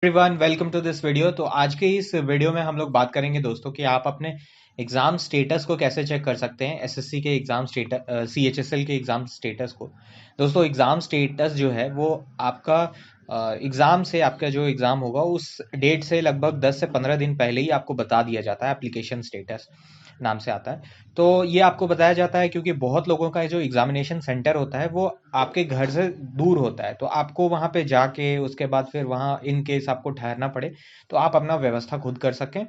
Everyone welcome to this video. तो आज के इस वीडियो में हम लोग बात करेंगे दोस्तों कि आप अपने एग्जाम स्टेटस को कैसे चेक कर सकते हैं। एसएससी के एग्जाम स्टेटस, सीएचएसएल के एग्जाम स्टेटस को। दोस्तों एग्जाम स्टेटस जो है वो आपका एग्जाम से, आपका जो एग्जाम होगा उस डेट से लगभग 10 से 15 दिन पहले ही आपको बता दिया जाता है। एप्लीकेशन स्टेटस नाम से आता है। तो ये आपको बताया जाता है क्योंकि बहुत लोगों का जो एग्जामिनेशन सेंटर होता है वो आपके घर से दूर होता है, तो आपको वहां पे जाके उसके बाद फिर वहां इन केस आपको ठहरना पड़े तो आप अपना व्यवस्था खुद कर सकें,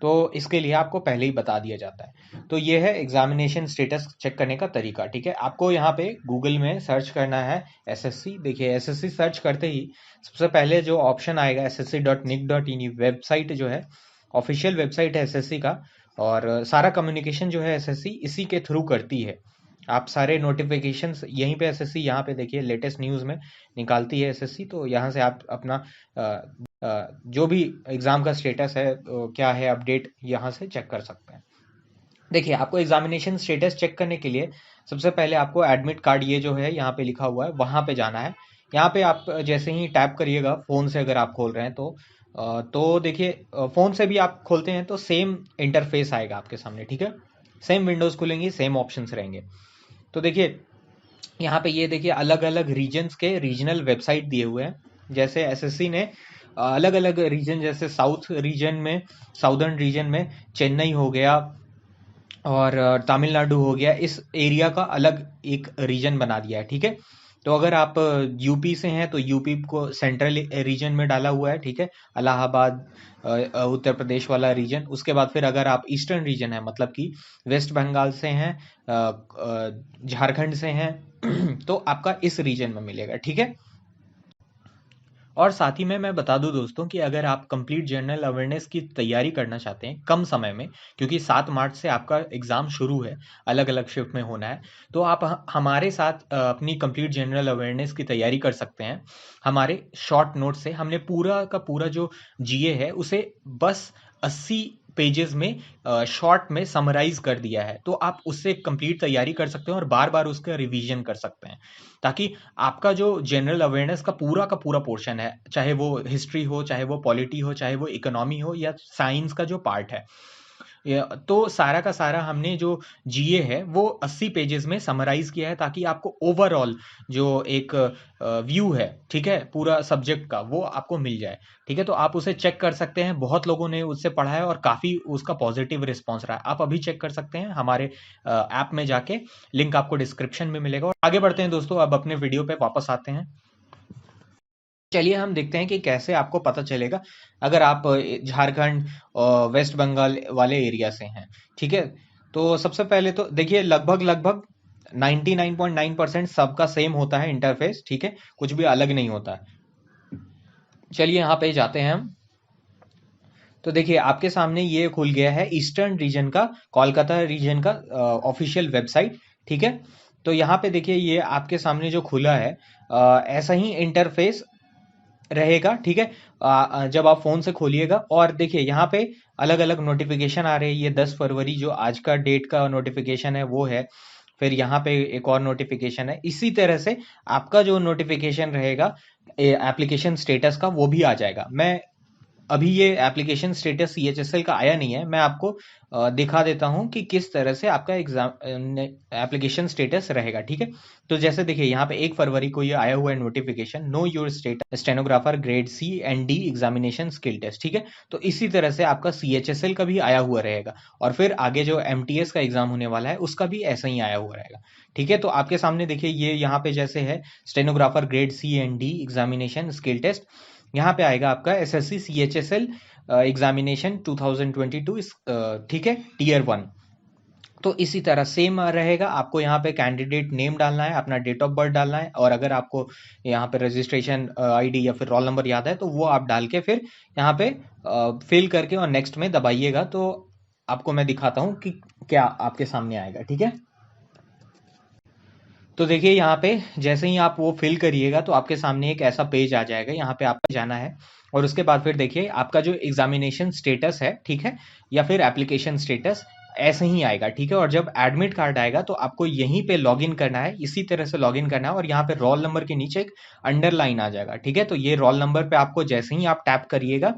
तो इसके लिए आपको पहले ही बता दिया जाता है। तो ये है एग्जामिनेशन स्टेटस चेक करने का तरीका। ठीक है, आपको यहाँ पे गूगल में सर्च करना है एसएससी। देखिए एसएससी सर्च करते ही सबसे पहले जो ऑप्शन आएगा ssc.nic.in, वेबसाइट जो है ऑफिशियल वेबसाइट है एसएससी का। और सारा कम्युनिकेशन जो है एसएससी इसी के थ्रू करती है। आप सारे नोटिफिकेशंस यहीं पे एसएससी, यहाँ पे देखिए लेटेस्ट न्यूज़ में निकालती है एसएससी। तो यहाँ से आप अपना जो भी एग्जाम का स्टेटस है, क्या है अपडेट, यहाँ से चेक कर सकते हैं। देखिए आपको एग्जामिनेशन स्टेटस चेक करने के लिए सबसे पहले आपको एडमिट कार्ड, ये जो है यहाँ पे लिखा हुआ है, वहां पे जाना है। यहाँ पे आप जैसे ही टैप करिएगा फोन से, अगर आप खोल रहे हैं तो देखिए फोन से भी आप खोलते हैं तो सेम इंटरफेस आएगा आपके सामने। ठीक है, सेम विंडोज खुलेंगी, सेम ऑप्शंस रहेंगे। तो देखिए यहाँ पे ये देखिए अलग अलग रीजन्स के रीजनल वेबसाइट दिए हुए हैं। जैसे एसएससी ने अलग अलग रीजन, जैसे साउथ रीजन में, साउदर्न रीजन में चेन्नई हो गया और तमिलनाडु हो गया, इस एरिया का अलग एक रीजन बना दिया है। ठीक है, तो अगर आप यूपी से हैं तो यूपी को सेंट्रल रीजन में डाला हुआ है। ठीक है, इलाहाबाद उत्तर प्रदेश वाला रीजन। उसके बाद फिर अगर आप ईस्टर्न रीजन है, मतलब कि वेस्ट बंगाल से हैं, झारखंड से हैं तो आपका इस रीजन में मिलेगा। ठीक है, और साथ ही में मैं बता दूं दोस्तों कि अगर आप कंप्लीट जनरल अवेयरनेस की तैयारी करना चाहते हैं कम समय में, क्योंकि 7 मार्च से आपका एग्जाम शुरू है, अलग अलग शिफ्ट में होना है, तो आप हमारे साथ अपनी कंप्लीट जनरल अवेयरनेस की तैयारी कर सकते हैं। हमारे शॉर्ट नोट से हमने पूरा का पूरा जो जीए है उसे बस 80 पेजेस में शॉर्ट में समराइज कर दिया है। तो आप उससे कंप्लीट तैयारी कर सकते हैं और बार बार उसका रिवीजन कर सकते हैं, ताकि आपका जो जनरल अवेयरनेस का पूरा पोर्शन है, चाहे वो हिस्ट्री हो, चाहे वो पॉलिटी हो, चाहे वो इकोनॉमी हो, या साइंस का जो पार्ट है, तो सारा का सारा हमने जो जीए है वो 80 पेजेस में समराइज किया है, ताकि आपको ओवरऑल जो एक व्यू है, ठीक है, पूरा सब्जेक्ट का, वो आपको मिल जाए। ठीक है, तो आप उसे चेक कर सकते हैं। बहुत लोगों ने उससे पढ़ा है और काफ़ी उसका पॉजिटिव रिस्पॉन्स रहा है। आप अभी चेक कर सकते हैं हमारे ऐप में जाके, लिंक आपको डिस्क्रिप्शन में मिलेगा। और आगे बढ़ते हैं दोस्तों, अब अपने वीडियो पे वापस आते हैं। चलिए हम देखते हैं कि कैसे आपको पता चलेगा अगर आप झारखंड और वेस्ट बंगाल वाले एरिया से हैं। ठीक है, तो सबसे पहले तो देखिए लगभग लगभग 99.9% सबका सेम होता है इंटरफेस। ठीक है, कुछ भी अलग नहीं होता है। चलिए यहाँ पे जाते हैं हम। तो देखिए आपके सामने ये खुल गया है ईस्टर्न रीजन का, कोलकाता रीजन का ऑफिशियल वेबसाइट। ठीक है, तो यहाँ पे देखिए ये आपके सामने जो खुला है, ऐसा ही इंटरफेस रहेगा। ठीक है, जब आप फोन से खोलिएगा और देखिए यहाँ पे अलग अलग नोटिफिकेशन आ रहे हैं। ये 10 फरवरी जो आज का डेट का नोटिफिकेशन है वो है। फिर यहाँ पे एक और नोटिफिकेशन है। इसी तरह से आपका जो नोटिफिकेशन रहेगा एप्लीकेशन स्टेटस का, वो भी आ जाएगा। मैं अभी ये एप्लीकेशन स्टेटस सीएचएसएल का आया नहीं है, मैं आपको दिखा देता हूं कि किस तरह से आपका एग्जाम एप्लीकेशन स्टेटस रहेगा। ठीक है, तो जैसे देखिए यहाँ पे 1 फरवरी को ये आया हुआ है notification, know your status stenographer grade C and D examination skill test. ठीक है, तो इसी तरह से आपका सीएचएसएल का भी आया हुआ रहेगा, और फिर आगे जो एमटीएस का एग्जाम होने वाला है उसका भी ऐसा ही आया हुआ रहेगा। ठीक है, तो आपके सामने देखिए ये यहाँ पे जैसे है stenographer grade C and D examination skill test, यहाँ पे आएगा आपका एसएससी सीएचएसएल एग्जामिनेशन 2022। ठीक है, टीयर 1। तो इसी तरह सेम रहेगा। आपको यहाँ पे कैंडिडेट नेम डालना है, अपना डेट ऑफ बर्थ डालना है, और अगर आपको यहाँ पे रजिस्ट्रेशन आईडी या फिर रोल नंबर याद है तो वो आप डाल के फिर यहाँ पे फिल करके और नेक्स्ट में दबाइएगा। तो आपको मैं दिखाता हूँ कि क्या आपके सामने आएगा। ठीक है, तो देखिए यहाँ पे जैसे ही आप वो फिल करिएगा तो आपके सामने एक ऐसा पेज आ जाएगा। यहाँ पे आपको जाना है और उसके बाद फिर देखिए आपका जो एग्जामिनेशन स्टेटस है, ठीक है, या फिर एप्लीकेशन स्टेटस, ऐसे ही आएगा, ठीक है। और जब एडमिट कार्ड आएगा तो आपको यहीं पे लॉगिन करना है, इसी तरह से लॉगिन करना है, और यहाँ पे रोल नंबर के नीचे एक अंडरलाइन आ जाएगा, ठीक है। तो ये रोल नंबर पे आपको जैसे ही आप टैप करिएगा,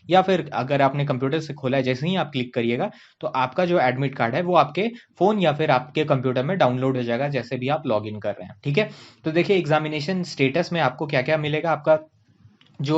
या फिर अगर आपने कंप्यूटर से खोला है, जैसे ही आप क्लिक करिएगा तो आपका जो एडमिट कार्ड है वो आपके फोन या फिर आपके कंप्यूटर में डाउनलोड हो जाएगा, जैसे भी आप लॉगिन कर रहे हैं, ठीक है। तो देखिए एग्जामिनेशन स्टेटस में आपको क्या क्या मिलेगा। आपका जो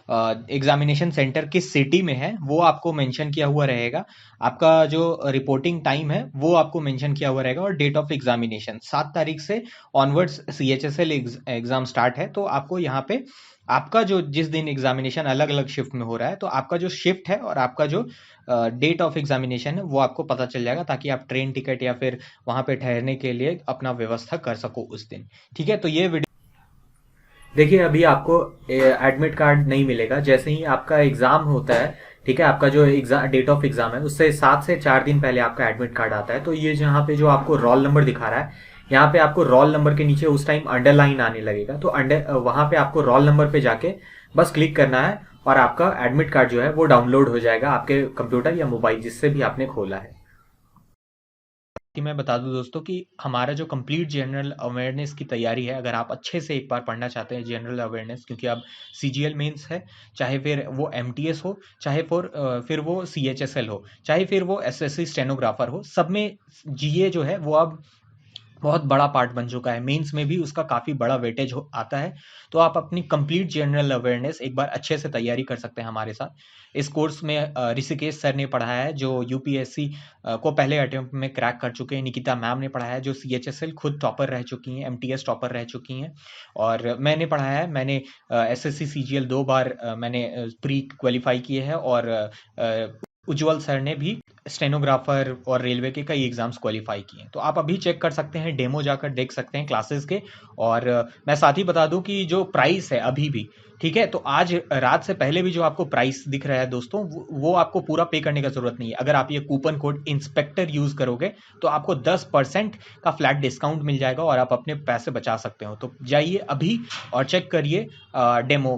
एग्जामिनेशन सेंटर किस सिटी में है वो आपको मेंशन किया हुआ रहेगा। आपका जो रिपोर्टिंग टाइम है वो आपको मेंशन किया हुआ रहेगा, और डेट ऑफ एग्जामिनेशन 7 तारीख से ऑनवर्ड्स CHSL एग्जाम स्टार्ट है। तो आपको यहाँ पे आपका जो जिस दिन एग्जामिनेशन अलग अलग शिफ्ट में हो रहा है, तो आपका जो शिफ्ट है और आपका जो डेट ऑफ एग्जामिनेशन है वो आपको पता चल जाएगा, ताकि आप ट्रेन टिकट या फिर वहां पे ठहरने के लिए अपना व्यवस्था कर सको उस दिन, ठीक है। तो ये वीडियो देखिए, अभी आपको एडमिट कार्ड नहीं मिलेगा। जैसे ही आपका एग्जाम होता है, ठीक है, आपका जो एग्जाम डेट ऑफ एग्जाम है उससे 7 से 4 दिन पहले आपका एडमिट कार्ड आता है। तो ये जहाँ पे जो आपको रोल नंबर दिखा रहा है, यहाँ पे आपको रोल नंबर के नीचे उस टाइम अंडरलाइन आने लगेगा। तो वहाँ पे आपको रोल नंबर पे जाके बस क्लिक करना है, और आपका एडमिट कार्ड जो है वो डाउनलोड हो जाएगा आपके कंप्यूटर या मोबाइल जिससे भी आपने खोला है। कि मैं बता दूं दोस्तों कि हमारा जो कंप्लीट जनरल अवेयरनेस की तैयारी है, अगर आप अच्छे से एक बार पढ़ना चाहते हैं जनरल अवेयरनेस, क्योंकि अब CGL मेंस है, चाहे फिर वो MTS हो, चाहे फिर वो CHSL हो, चाहे फिर वो SSC स्टेनोग्राफर हो, सब में GA जो है वो अब बहुत बड़ा पार्ट बन चुका है। मेंस में भी उसका काफ़ी बड़ा वेटेज आता है। तो आप अपनी कंप्लीट जनरल अवेयरनेस एक बार अच्छे से तैयारी कर सकते हैं हमारे साथ। इस कोर्स में ऋषिकेश सर ने पढ़ाया है, जो UPSC को पहले अटेम्प्ट में क्रैक कर चुके हैं। निकिता मैम ने पढ़ाया है, जो CHSL खुद टॉपर रह चुकी हैं, MTS टॉपर रह चुकी हैं। और मैंने पढ़ाया है, मैंने SSC CGL 2 बार मैंने प्री क्वालिफाई किए हैं, और उज्जवल सर ने भी स्टेनोग्राफर और रेलवे के कई एग्जाम्स क्वालिफाई किए हैं। तो आप अभी चेक कर सकते हैं, डेमो जाकर देख सकते हैं क्लासेस के। और मैं साथ ही बता दूं कि जो प्राइस है अभी भी, ठीक है, तो आज रात से पहले भी जो आपको प्राइस दिख रहा है दोस्तों, वो आपको पूरा पे करने का जरूरत नहीं है। अगर आप ये कूपन कोड इंस्पेक्टर यूज करोगे तो आपको 10% का फ्लैट डिस्काउंट मिल जाएगा, और आप अपने पैसे बचा सकते हो। तो जाइए अभी और चेक करिए डेमो